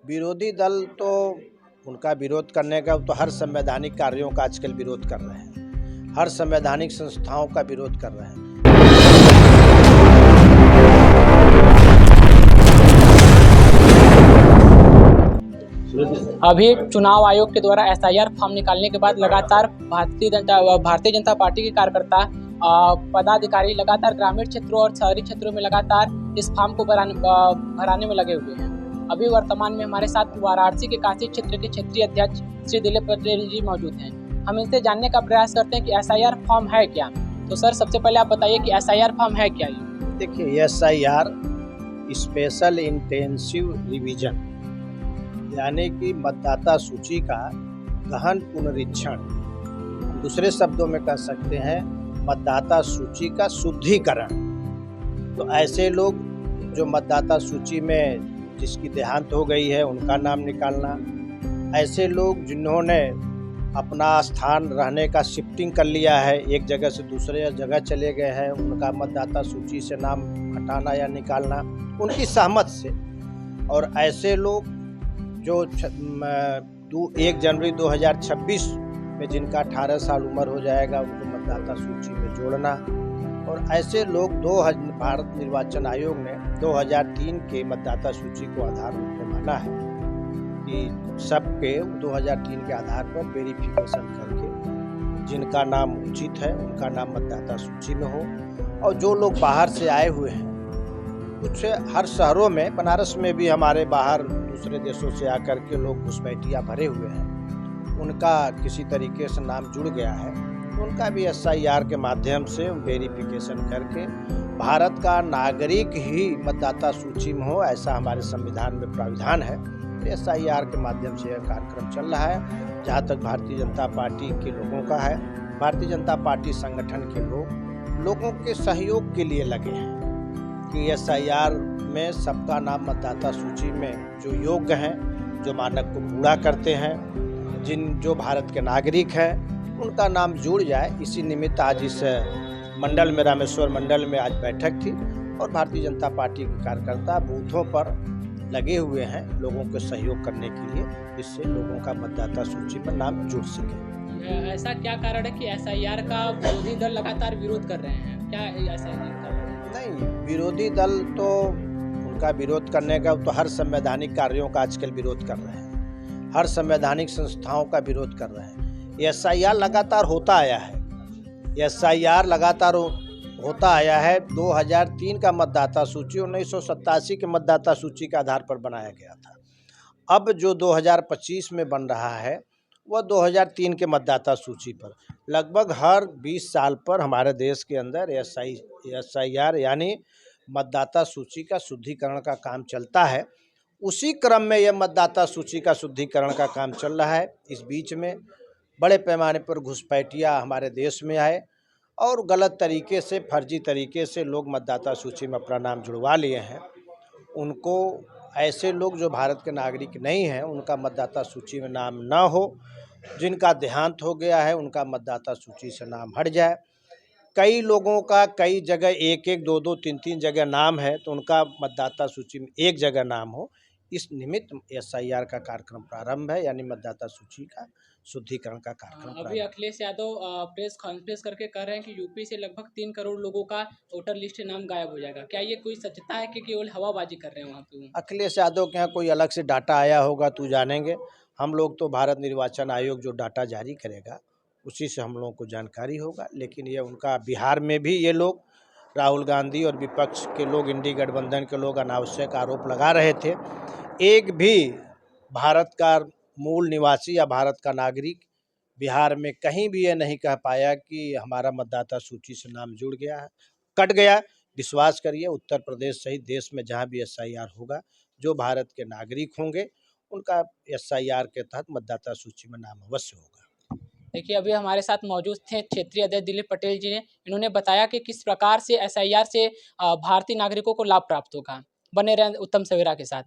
विरोधी दल तो उनका विरोध करने का तो हर संवैधानिक कार्यों का आजकल विरोध कर रहे हैं, हर संवैधानिक संस्थाओं का विरोध कर रहे हैं। अभी चुनाव आयोग के द्वारा एसआईआर फॉर्म निकालने के बाद लगातार भारतीय जनता पार्टी के कार्यकर्ता पदाधिकारी लगातार ग्रामीण क्षेत्रों और शहरी क्षेत्रों में लगातार इस फॉर्म को भराने में लगे हुए हैं। अभी वर्तमान में हमारे साथ वाराणसी के काशी क्षेत्र के क्षेत्रीय अध्यक्ष श्री दिलीप पटेल जी मौजूद हैं। हम इनसे जानने का प्रयास करते हैं कि एसआईआर फॉर्म है क्या। तो सर, सबसे पहले आप बताइए कि एसआईआर फॉर्म है क्या। ये देखिए, एसआईआर स्पेशल इंटेंसिव रिवीजन यानी कि मतदाता सूची का गहन पुनरीक्षण, दूसरे शब्दों में कह सकते हैं मतदाता सूची का शुद्धिकरण। तो ऐसे लोग जो मतदाता सूची में जिसकी देहांत हो गई है उनका नाम निकालना, ऐसे लोग जिन्होंने अपना स्थान रहने का शिफ्टिंग कर लिया है, एक जगह से दूसरे जगह चले गए हैं, उनका मतदाता सूची से नाम हटाना या निकालना उनकी सहमत से। और ऐसे लोग जो 1 जनवरी 2026 में जिनका 18 साल उम्र हो जाएगा उनको मतदाता सूची में जोड़ना। और ऐसे लोग भारत निर्वाचन आयोग ने 2003 के मतदाता सूची को आधार रूप में माना है कि सबके 2003 के आधार पर वेरिफिकेशन करके जिनका नाम उचित है उनका नाम मतदाता सूची में हो। और जो लोग बाहर से आए हुए हैं, कुछ हर शहरों में, बनारस में भी हमारे बाहर दूसरे देशों से आकर के लोग घुसपैठिया भरे हुए हैं, उनका किसी तरीके से नाम जुड़ गया है, तो उनका भी एसआईआर के माध्यम से वेरिफिकेशन करके भारत का नागरिक ही मतदाता सूची में हो, ऐसा हमारे संविधान में प्राविधान है। तो एसआईआर के माध्यम से यह कार्यक्रम चल रहा है। जहाँ तक भारतीय जनता पार्टी के लोगों का है, भारतीय जनता पार्टी संगठन के लोगों के सहयोग के लिए लगे हैं कि एसआईआर में सबका नाम मतदाता सूची में जो योग्य हैं, जो मानक को पूरा करते हैं, जो भारत के नागरिक हैं, उनका नाम जुड़ जाए। इसी निमित्त आज इस मंडल में, रामेश्वर मंडल में आज बैठक थी और भारतीय जनता पार्टी के कार्यकर्ता बूथों पर लगे हुए हैं लोगों को सहयोग करने के लिए, जिससे लोगों का मतदाता सूची में नाम जुड़ सके। ऐसा क्या कारण है कि एसआईआर का विरोधी दल लगातार विरोध कर रहे हैं? क्या ऐसा नहीं, विरोधी दल तो उनका विरोध करने का तो हर संवैधानिक कार्यों का आजकल विरोध कर रहे हैं, हर संवैधानिक संस्थाओं का विरोध कर रहे हैं। एसआईआर लगातार होता आया है, एसआईआर लगातार होता आया है। 2003 का मतदाता सूची 1987 के मतदाता सूची के आधार पर बनाया गया था। अब जो 2025 में बन रहा है वह 2003 के मतदाता सूची पर। लगभग हर 20 साल पर हमारे देश के अंदर एसआईआर यानी मतदाता सूची का शुद्धिकरण का काम चलता है। उसी क्रम में यह मतदाता सूची का शुद्धिकरण का काम चल रहा है। इस बीच में बड़े पैमाने पर घुसपैठिया हमारे देश में आए और गलत तरीके से, फर्जी तरीके से लोग मतदाता सूची में अपना नाम जुड़वा लिए हैं। उनको, ऐसे लोग जो भारत के नागरिक नहीं हैं, उनका मतदाता सूची में नाम ना हो, जिनका देहांत हो गया है उनका मतदाता सूची से नाम हट जाए। कई लोगों का कई जगह 1-1, 2-2, 3-3 जगह नाम है, तो उनका मतदाता सूची में एक जगह नाम हो। इस निमित्त एसआईआर का कार्यक्रम प्रारंभ है, यानी मतदाता सूची का शुद्धिकरण का कार्यक्रम। अभी अखिलेश यादव प्रेस कॉन्फ्रेंस करके कह रहे हैं कि यूपी से लगभग 3 करोड़ लोगों का वोटर लिस्ट नाम गायब हो जाएगा। क्या ये कोई सच्चाई है कि केवल हवाबाजी कर रहे हैं वहाँ पे? अखिलेश यादव के यहाँ कोई अलग से डाटा आया होगा तो जानेंगे। हम लोग तो भारत निर्वाचन आयोग जो डाटा जारी करेगा उसी से हम लोगों को जानकारी होगा। लेकिन ये उनका, बिहार में भी ये लोग, राहुल गांधी और विपक्ष के लोग, इंडी गठबंधन के लोग अनावश्यक आरोप लगा रहे थे। एक भी भारत का मूल निवासी या भारत का नागरिक बिहार में कहीं भी ये नहीं कह पाया कि हमारा मतदाता सूची से नाम जुड़ गया है, कट गया। विश्वास करिए, उत्तर प्रदेश सहित देश में जहाँ भी एसआईआर होगा, जो भारत के नागरिक होंगे उनका एसआईआर के तहत मतदाता सूची में नाम अवश्य होगा। देखिए, अभी हमारे साथ मौजूद थे क्षेत्रीय अध्यक्ष दिलीप पटेल जी ने। इन्होंने बताया कि किस प्रकार से एसआईआर से भारतीय नागरिकों को लाभ प्राप्त होगा। बने रहें उत्तम सवेरा के साथ।